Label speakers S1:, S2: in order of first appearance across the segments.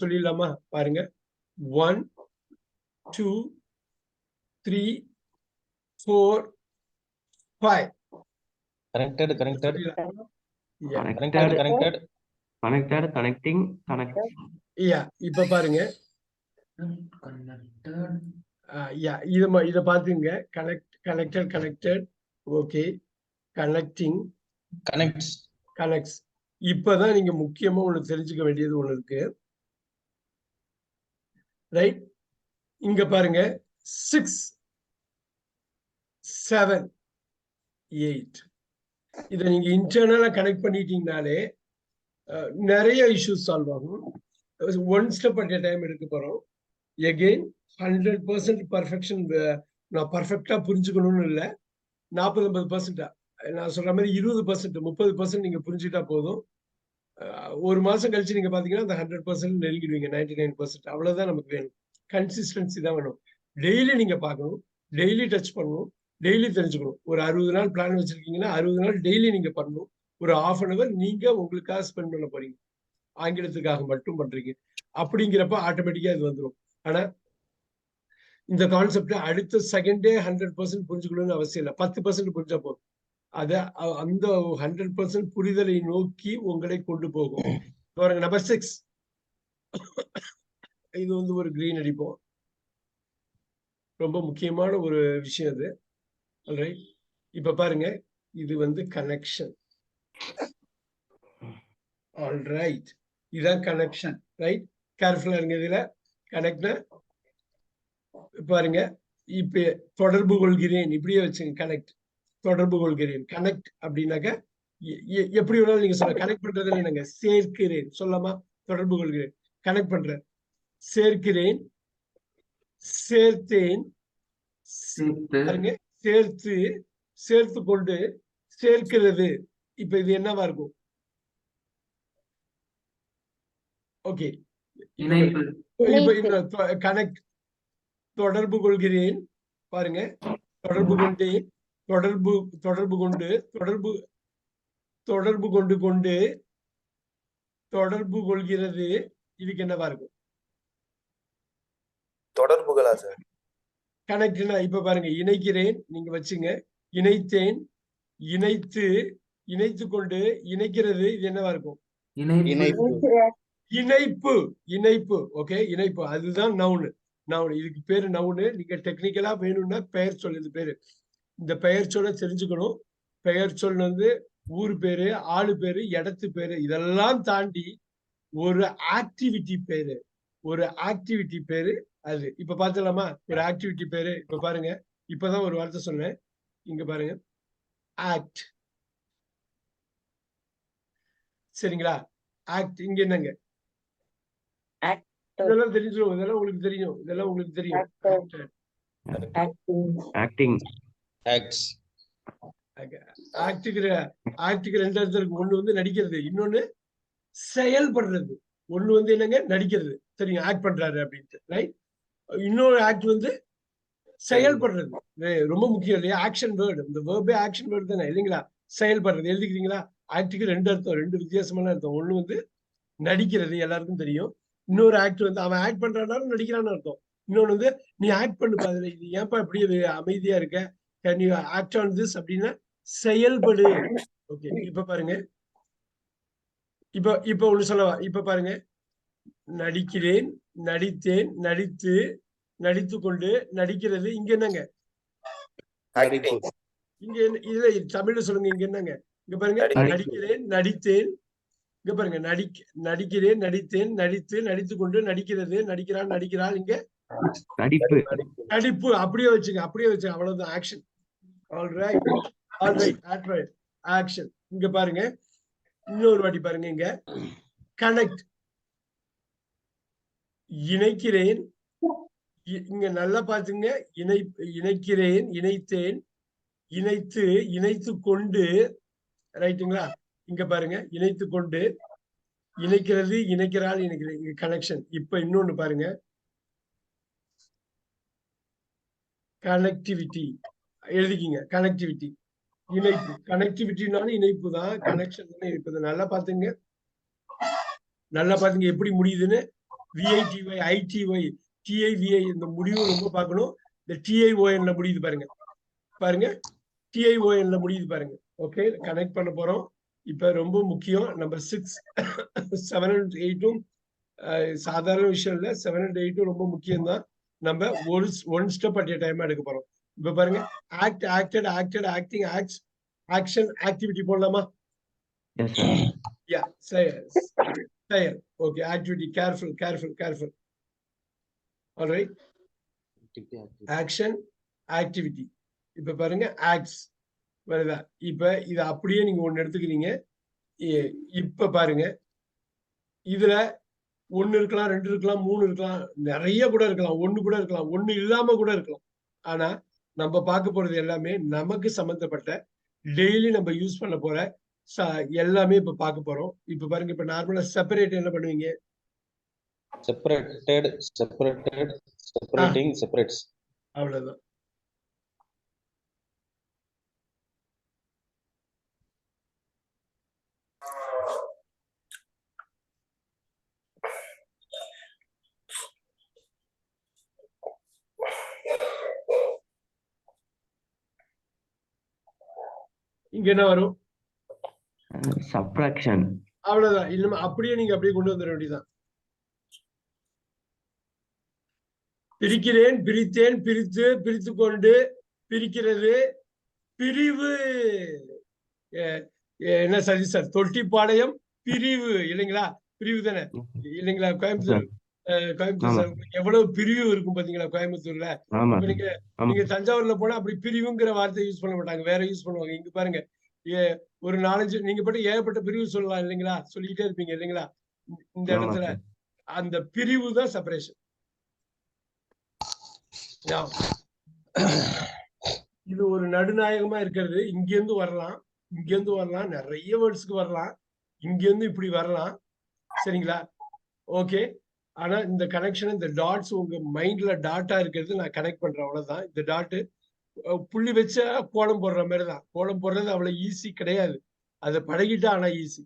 S1: சொல்லிடலாமா? பாருங்க. 1 2 3 4 5
S2: connected connecting connect.
S1: இப்ப பாருங்க. இத பாத்துங்க. connected okay. Connecting connects. இப்பதான் நீங்க முக்கியமா ஒண்ணு தெரிஞ்சுக்க வேண்டியது ஒண்ணு இருக்கு. ரைட்? இங்க பாருங்க. 6 7 8 இத நீங்க இன்டர்னலா கனெக்ட் பண்ணிட்டீங்கனாலே நிறைய இஷ்யூஸ் சால்வ் ஆகும். One step at a time எடுக்க போறோம். எகெயின் 100% பர்ஃபெக்ஷன் நான் பர்ஃபெக்டா புரிஞ்சுக்கணும்னு இல்லை. 40-50% நான் சொல்ற மாதிரி 20% 30% நீங்க புரிஞ்சுட்டா போதும். ஒரு மாசம் கழிச்சு நீங்க பாத்தீங்கன்னா அந்த 100% நெருங்கிடுவீங்க. 99% அவ்வளவுதான் நமக்கு வேணும். கன்சிஸ்டன்சி தான் வேணும். டெய்லி நீங்க பார்க்கணும், டெய்லி டச் பண்ணணும், டெய்லி தெரிஞ்சுக்கணும். ஒரு 60 நாள் பிளான் வச்சிருக்கீங்கன்னா 60 நாள் டெய்லி நீங்க பண்ணணும். ஒரு 1/2 hour நீங்க உங்களுக்காக ஸ்பெண்ட் பண்ண போறீங்க. ஆங்கிலத்துக்காக மட்டும் பண்றீங்க. அப்படிங்கிறப்ப ஆட்டோமேட்டிக்கா இது வந்துடும். ஆனா இந்த கான்செப்ட் அடுத்த செகண்டே 100% புரிஞ்சுக்கணும்னு அவசியம் இல்லை. 10% புரிஞ்சா போதும். அத அந்த 100% புரிதலை நோக்கி உங்களை கொண்டு போகும். பாருங்க, நம்பர் 6. இது வந்து ஒரு கிரீன் அடிப்போம். ரொம்ப முக்கியமான ஒரு விஷயம் அது. ஆல்ரைட், இப்ப பாருங்க, இது வந்து கனெக்ஷன். ஆல்ரைட், இதான் கனெக்ஷன். ரைட், கேர்ஃபுல்லா இருங்க. இதுல கனெக்ட்னா பாருங்க, இப்ப தொடர்பு கொள்கிறேன் இப்படியே வச்சுங்க. கனெக்ட், தொடர்பு கொள்கிறேன். கனெக்ட் அப்படின்னாக்க எப்படி வேணாலும் நீங்க சொல்ல. கனெக்ட் பண்றது என்னங்க? சேர்க்கிறேன் சொல்லலாமா? தொடர்பு கொள்கிறேன், கனெக்ட் பண்றேன். சேர்க்கிறேன், சேர்த்தேன், பாருங்க, சேர்த்து, சேர்த்து கொண்டு, சேர்க்கிறது. இப்ப இது என்னவா இருக்கும்? ஓகே, இப்ப கனெக்ட், தொடர்பு கொள்கிறேன். பாருங்க, தொடர்பு கொண்டேன், தொடர்பு தொடர்பு கொண்டு, தொடர்பு தொடர்பு கொண்டு கொண்டு, தொடர்பு கொள்கிறது. இதுக்கு என்னவா இருக்கும்?
S3: தொடர்புகளா சார்?
S1: கனெக்ட்னா இப்ப பாருங்க, இணைக்கிறேன் நீங்க வச்சுங்க. இணைத்தேன், இணைத்து, இணைத்து கொண்டு, இணைக்கிறது. இது என்னவா இருக்கும்? இணைப்பு. இணைப்பு. ஓகே, இணைப்பு. அதுதான் நவுனு. நவுன், இதுக்கு பேரு நவுனு. நீங்க டெக்னிக்கலா வேணும்னா பெயர் சொல். இது பேரு. இந்த பெயர் சொல்ல தெரிஞ்சுக்கணும். பெயர் சொல் வந்து ஊர் பேரு, ஆளு பேரு, இடத்து பேரு, இதெல்லாம் தாண்டி ஒரு ஆக்டிவிட்டி பேரு. ஒரு ஆக்டிவிட்டி பேரு அது. இப்ப பாத்துலாமா? ஒரு ஆக்டிவிட்டி பேரு. இப்ப பாருங்க, இப்பதான் ஒரு வார்த்தை சொன்னேன். இங்க பாருங்க, ஆக்ட். சரிங்களா? ஆக்ட். இங்க என்னங்க? இதெல்லாம் தெரிஞ்சிடும். இதெல்லாம் உங்களுக்கு தெரியும். இதெல்லாம் உங்களுக்கு தெரியும்.
S2: ஆக்டிங்
S1: ஆக்டுக்கு 2 அர்த்தம் இருக்கு. ஒண்ணு வந்து நடிக்கிறது, இன்னொன்னு செயல்படுறது. ஒண்ணு வந்து என்னங்க? நடிக்கிறது. சரிங்க, ஆக்ட் பண்றாரு அப்படின்ட்டு. ரைட். இன்னொரு ஆக்ட் வந்து செயல்படுறது. ரொம்ப முக்கியம் இல்லையா? Action word. இந்த வேர்பே ஆக்ஷன் வேர்டு தானே, இல்லைங்களா? செயல்படுறது. எழுதிக்கிறீங்களா? ஆக்டுக்கு 2 அர்த்தம், 2 வித்தியாசமான அர்த்தம். ஒண்ணு வந்து நடிக்கிறது, எல்லாருக்கும் தெரியும். இன்னொரு ஆக்ட் வந்து அவன் ஆக்ட் பண்றானாலும் நடிக்கிறான்னு அர்த்தம். இன்னொன்னு வந்து நீ ஆக்ட் பண்ணு பாரு, இது ஏன்பா இப்படி அமைதியா இருக்க, can you act on this அப்படின்னா செயல்படு. ஓகே, இப்ப பாருங்க, இப்ப ஒண்ணு சொல்லவா? இப்ப பாருங்க, நடிக்கிறேன், நடித்தேன், நடித்து, நடித்து கொண்டு, நடிக்கிறது. இங்க என்னங்க? இங்க இதுல தமிழ்ல சொல்லுங்க. இங்க என்னங்க? இங்க பாருங்க, நடிக்கிறேன், நடித்தேன். இங்க பாருங்க, நடிக்கிறேன், நடித்தேன், நடித்து, நடித்து கொண்டு, நடிக்கிறது, நடிக்கிறான், நடிக்கிறாள். இங்க
S2: நடிப்பு.
S1: நடிப்பு. அப்படியே வச்சுங்க, அப்படியே வச்சுங்க. அவ்வளவுதான் ஆக்ஷன். Alright, alright, action. இங்க பாருங்க, இன்னொரு வாட்டி பாருங்க. இங்க கனெக்ட், இணைக்கிறேன். இங்க நல்லா பாத்துங்க. இணைக்கிறேன், இணைத்தேன், இணைத்து, இணைத்து கொண்டு. ரைட்டுங்களா? இங்க பாருங்க, இணைத்து கொண்டு, இணைக்கிறது, இணைக்கிறாள், இணைக்கிறது. இங்க கனெக்ஷன். இப்ப இன்னொன்னு பாருங்க, கனெக்டிவிட்டி. எழுதிக்கிங்க, கனெக்டிவிட்டி. இணைப்பு. கனெக்டிவிட்டினாலும் இணைப்பு தான், கனெக்ஷன் இணைப்பு தான். நல்லா பாத்துங்க, நல்லா பாத்துங்க எப்படி முடியுதுன்னு. விஐடிஒய், ஐடிஒய், டிஐவிஐ இந்த முடிவு ரொம்ப பார்க்கணும். இந்த டிஐஓஎன்ல முடியுது பாருங்க, பாருங்க டிஐஓஎன்ல முடியுது பாருங்க. ஓகே, கனெக்ட் பண்ண போறோம். இப்ப ரொம்ப முக்கியம். நம்பர் 6, 7 and 8 சாதாரண விஷயம் இல்ல. 7 and 8 ரொம்ப முக்கியம் தான். நம்ம ஒன் ஸ்டெப் அட் எ டைமா எடுக்க போறோம். இப்ப பாருங்க, act, acted, acted, acting, acts, action, activity போடலாமா?
S2: Yes, sir.
S1: Yeah, செயல். Okay, activity, careful. All right. Action, activity. இப்ப பாருங்க, acts வருதா? இப்ப இத அப்படியே நீங்க ஒண்ணு எடுத்துக்கிறீங்க. இப்ப பாருங்க, இதுல 1 இருக்கலாம், 2 இருக்கலாம், 3 இருக்கலாம், நிறைய கூட இருக்கலாம், 1 கூட இருக்கலாம், 1 இல்லாம கூட இருக்கலாம். ஆனா நம்ம பார்க்க போறது எல்லாமே நமக்கு சம்பந்தப்பட்ட டெய்லி நம்ம யூஸ் பண்ண போற எல்லாமே இப்ப பார்க்க போறோம். இப்ப பாருங்க, இப்ப நார்மலா செப்பரேட் என்ன பண்ணுவீங்க?
S3: separated, separating, separates.
S1: அவ்வளவுதான். இங்க என்ன வரும்?
S2: Subtraction.
S1: அவ்வளவுதான். இல்ல அப்படியே நீங்க அப்படியே கொண்டு வந்துட வேண்டியதான். பிரிக்கிறேன், பிரித்தேன், பிரித்து, பிரித்து கொண்டு, பிரிக்கிறது, பிரிவு. என்ன சரி சார்? தொட்டிப்பாளையம் பிரிவு இல்லைங்களா? பிரிவு தானே இல்லைங்களா? கோயம்புத்தூர் சார், எவ்வளவு பிரிவு இருக்கும் பாத்தீங்களா கோயம்புத்தூர்ல? இப்ப நீங்க தஞ்சாவூர்ல போனா அப்படி பிரிவுங்கிற வார்த்தை யூஸ் பண்ண மாட்டாங்க, வேற யூஸ் பண்ணுவாங்க. இங்க பாருங்க, ஒரு 4-5 நீங்க பட்டு ஏகப்பட்ட பிரிவு சொல்லலாம் இல்லைங்களா? சொல்லிக்கிட்டே இருப்பீங்க இல்லைங்களா? இந்த இடத்துல அந்த பிரிவு தான் செப்பரேஷன். இது ஒரு நடுநாயகமா இருக்கிறது. இங்க இருந்து வரலாம், நிறைய வேர்ட்ஸ்க்கு வரலாம், இங்க இருந்து இப்படி வரலாம். சரிங்களா? ஓகே. ஆனா இந்த கனெக்ஷன், இந்த டாட்ஸ் உங்க மைண்ட்ல டாட்டா இருக்கிறது நான் கனெக்ட் பண்றேன், அவ்வளவுதான். இந்த டாட்டு புள்ளி வச்சா கோலம் போடுற மாதிரி தான். கோலம் போடுறது அவ்வளவு ஈஸி கிடையாது. அதை பழகிட்டா ஆனா ஈஸி.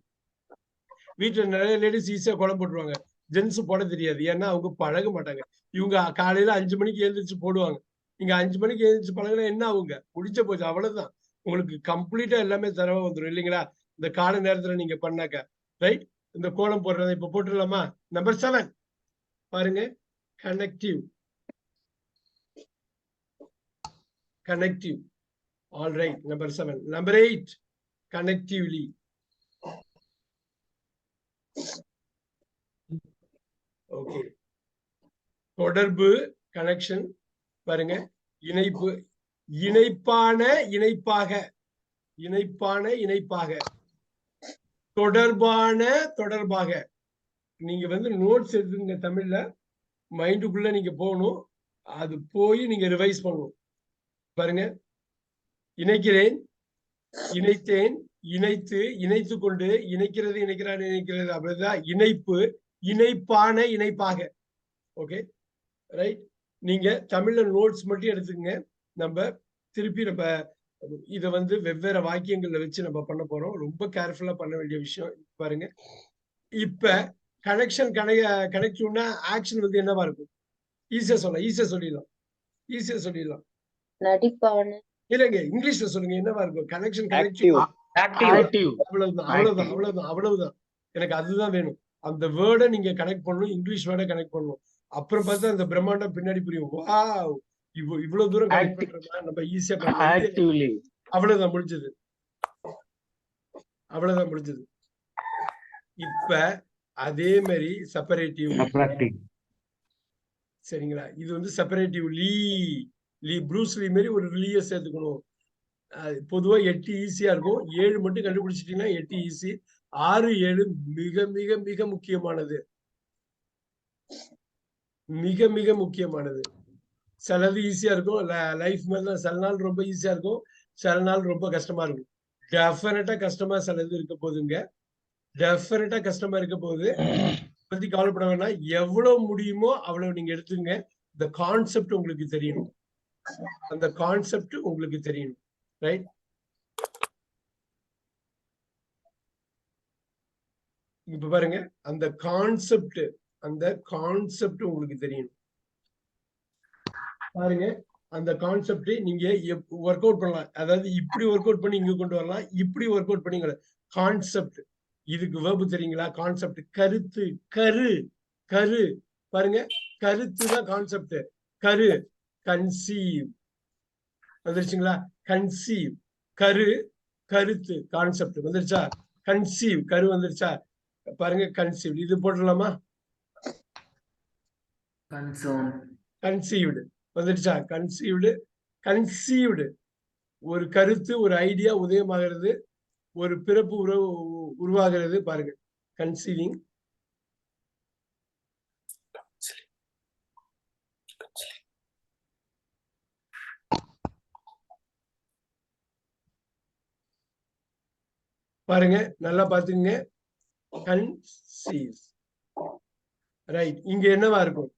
S1: வீட்டுல நிறைய லேடிஸ் ஈஸியா கோலம் போட்டுருவாங்க, ஜென்ஸ் போட தெரியாது. ஏன்னா அவங்க பழக மாட்டாங்க. இவங்க காலையில 5 மணிக்கு எழுந்திரிச்சு போடுவாங்க. நீங்க 5 மணிக்கு எழுந்திரிச்சு பழகினா என்ன ஆகுங்க? முடிச்ச போச்சு, அவ்வளவுதான். உங்களுக்கு கம்ப்ளீட்டா எல்லாமே தரவா வந்துடும் இல்லைங்களா? இந்த கால நேரத்துல நீங்க பண்ணாக்க. ரைட். இந்த கோலம் போடுறதை இப்ப போட்டுடலாமா? நம்பர் 7 பாருங்க, connective. All right. Number 7. Number 8 connectively. Okay. தொடர்பு, கனெக்ஷன். பாருங்க, இணைப்பு, இணைப்பான, இணைப்பாக, தொடர்பாக. நீங்க நோட்ஸ் எடுத்துங்க தமிழ்ல, மைண்டுக்குள்ள நீங்க போகணும். அது போய் நீங்க ரிவைஸ் பண்ணணும். பாருங்க, இணைக்கிறேன், இணைத்தேன், இணைத்து, இணைத்து கொண்டு, இணைக்கிறது, அப்படிதான் இணைப்பு, இணைப்பான, இணைப்பாக. Okay right. நீங்க தமிழ்ல நோட்ஸ் மட்டும் எடுத்துக்கங்க. நம்ம திருப்பி நம்ம இதை வெவ்வேறு வாக்கியங்கள்ல வச்சு நம்ம பண்ண போறோம். ரொம்ப கேர்ஃபுல்லா பண்ண வேண்டிய விஷயம். பாருங்க, இப்ப கனெக்ஷன் கனெக்டிவ்னா ஆக்ஷன் என்னவா இருக்கும்? ஈஸியா சொல்லிடலாம்.
S4: நடிப்பான
S1: இல்லைங்க, இங்கிலீஷ்ல சொல்லுங்க, என்னவா இருக்கும்? Connection
S3: Active.
S1: அவ்வளவுதான். எனக்கு அதுதான் வேணும். அந்த வேர்டை நீங்க கனெக்ட் பண்ணணும், இங்கிலீஷ் வேர்டை கனெக்ட் பண்ணணும். அப்புறம் பார்த்தா அந்த பிரம்மாண்டம் பின்னாடி புரியும். வாவ், இவ்வளவு தூரம் கனெக்ட் பண்றோமா, நம்ம ஈஸியா பண்ணலாம். அவ்வளவுதான் முடிஞ்சது. இப்ப அதே மாதிரி செப்பரேட்டிவ். சரிங்களா? இது செப்பரேட்டிவ் லீ ப்ரூஸ் லீ மாதிரி ஒரு லீய சேர்த்துக்கணும். பொதுவா 8 ஈஸியா இருக்கும். 7 மட்டும் கண்டுபிடிச்சிட்டீங்கன்னா 8 ஈஸி. 6, 7 மிக மிக மிக முக்கியமானது. சிலது ஈஸியா இருக்கும். லைஃப் மாதிரிதான். சில நாள் ரொம்ப ஈஸியா இருக்கும், சில நாள் ரொம்ப கஷ்டமா இருக்கும். டெஃபினட்டா கஷ்டமா சிலது இருக்க போகுதுங்க. பத்தி கவலைப்பட வேணாம். எவ்வளவு முடியுமோ அவ்வளவு நீங்க எடுத்துங்க. இந்த கான்செப்ட் உங்களுக்கு தெரியணும். ரைட். இப்ப பாருங்க, அந்த கான்செப்ட், அந்த கான்செப்ட் உங்களுக்கு தெரியணும். பாருங்க, அந்த கான்செப்ட் நீங்க ஒர்க் அவுட் பண்ணலாம். அதாவது இப்படி ஒர்க் அவுட் பண்ணி இங்க கொண்டு வரலாம், இப்படி ஒர்க் அவுட் பண்ணி கான்செப்ட். இதுக்கு வேர்பு தெரியுங்களா? கான்செப்ட். கருத்து, கரு, கரு. பாருங்க, கருத்து தான் கான்செப்ட். கரு, கன்சீவ் வந்துருச்சுங்களா? கன்சீவ், கரு, கருத்து, கான்செப்ட் வந்துருச்சா? கன்சீவ், கரு வந்துருச்சா? பாருங்க, கன்சீவ். இது போட்டுடலாமா? கன்சீவ்டு வந்துருச்சா? Conceived, conceived. ஒரு கருத்து, ஒரு ஐடியா உதயமாகிறது, ஒரு பிறப்பு உருவாகிறது. பாருங்க, கன்சீவிங். பாருங்க, நல்லா பாத்துங்க. கன்சீவ். ரைட். இங்க என்னவா இருக்கும்?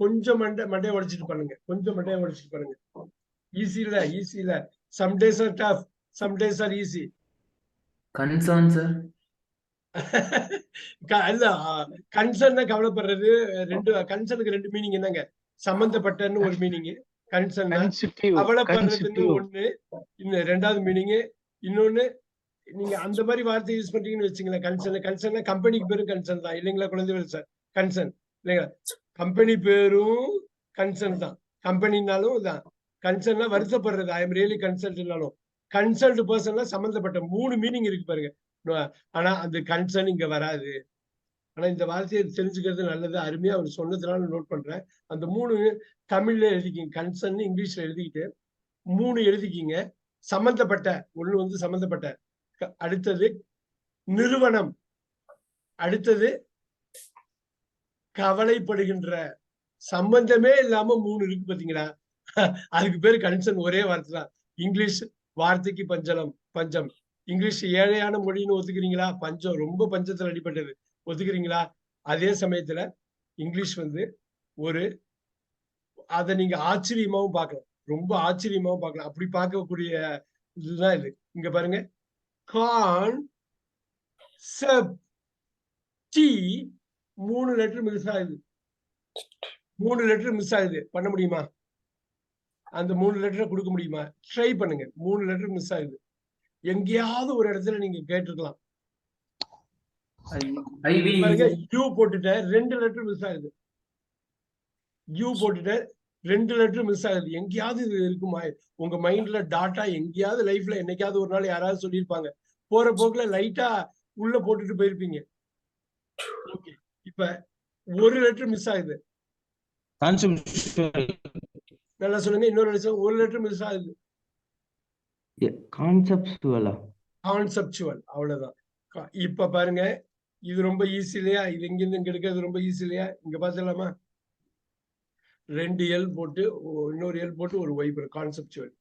S1: கொஞ்சம் மண்டைய உடைச்சிட்டு பண்ணுங்க. கொஞ்சம் மண்டைய உடைச்சிட்டு பண்ணுங்க. ஈஸி இல்ல. Some days or tough, some days or easy.
S4: Concern sir.
S1: இல்ல, கன்சர்ன் கவலைப்படுறது. கன்சர்னுக்கு 2 மீனிங் என்னங்க? சம்பந்தப்பட்டன்னு ஒரு மீனிங், கன்சர்ன் கவலைப்படுறதுன்னு ஒண்ணு. இன்னும் 2வது மீனிங். இன்னொன்னு, நீங்க அந்த மாதிரி வார்த்தை யூஸ் பண்றீங்கன்னு வச்சுங்களேன். கன்சர்ன் கம்பெனிக்கு பேரும் கன்சர்ன் தான் இல்லைங்களா குழந்தைகள்? சார், கன்சர்ன் இல்லைங்களா? கம்பெனி பேரும் கன்சர்ன் தான். கம்பெனினாலும் தான் கன்சர்ன்னா வருத்தப்படுறது. ஐ எம் ரியலி கன்சல்ட்னாலும், கன்சல்ட் பர்சன்ல சம்பந்தப்பட்ட 3 மீனிங் இருக்கு பாருங்க. ஆனா அந்த கன்சர்ன் இங்க வராது. ஆனா இந்த வார்த்தையை தெரிஞ்சுக்கிறது நல்லது. அருமையா அவர் சொன்னதுனால நோட் பண்றேன். அந்த 3 தமிழ்ல எழுதிக்கிங்க. கன்சர்ன் இங்கிலீஷ்ல எழுதிக்கிட்டு 3 எழுதிக்கிங்க. சம்பந்தப்பட்ட ஒண்ணு வந்து சம்பந்தப்பட்ட, அடுத்தது நிறுவனம், அடுத்தது கவலைப்படுகின்ற. சம்பந்தமே இல்லாம 3 இருக்கு பாத்தீங்களா? அதுக்கு பேரு கன்சர்ன். ஒரே வார்த்தை தான். இங்கிலீஷ் வார்த்தைக்கு பஞ்சம். இங்கிலீஷ் ஏழையான மொழின்னு ஒத்துக்கிறீங்களா? பஞ்சம், ரொம்ப பஞ்சத்துல அடிபட்டது ஒத்துக்கிறீங்களா? அதே சமயத்துல இங்கிலீஷ் வந்து ஒரு, அதை நீங்க ஆச்சரியமாவும் பார்க்கலாம், ரொம்ப ஆச்சரியமாவும் பார்க்கலாம். அப்படி பார்க்கக்கூடிய இதுதான் இது. இங்க பாருங்க, கான் செப் டி 3 லெட்டர் மிஸ் ஆகுது. 3 லெட்டர் மிஸ் ஆகுது. பண்ண முடியுமா? அந்த 3 லெட்டரை கொடுக்க முடியுமா? ட்ரை பண்ணுங்க. 3 லெட்டர் மிஸ் ஆகுது. எங்கேயாவது ஒரு இடத்துல நீங்க கேட்டிருக்கலாம். பாருங்க, யூ போட்டுட்டேன், 2 லெட்டர் மிஸ் ஆகுது. யூ போட்டுட்டேன், 2 லெட்டர் மிஸ் ஆகுது. எங்கேயாவது இது இருக்குமா? உங்க மைண்ட்ல டாட்டா எங்கேயாவது லைஃப்ல என்னைக்காவது ஒரு நாள் யாராவது சொல்லியிருப்பாங்க. போற போக்குல லைட்டா உள்ள போட்டுட்டு போயிருப்பீங்க. ஓகே, இப்ப 1 லெட்டர் மிஸ் ஆகுது. நல்லா சொல்லுங்க. இன்னொரு 1 லெட்டர் மிஸ் ஆகுது. கான்செப்சுவல். அவ்வளவுதான். இப்ப பாருங்க, இது ரொம்ப ஈஸி இல்லையா? இது எங்கிருந்து இங்க எடுக்கிறது ரொம்ப ஈஸி இல்லையா? இங்க பாத்துலாமா? 2 எல் போட்டு இன்னொரு எல் போட்டு ஒரு ஒய். கான்செப்சுவல்.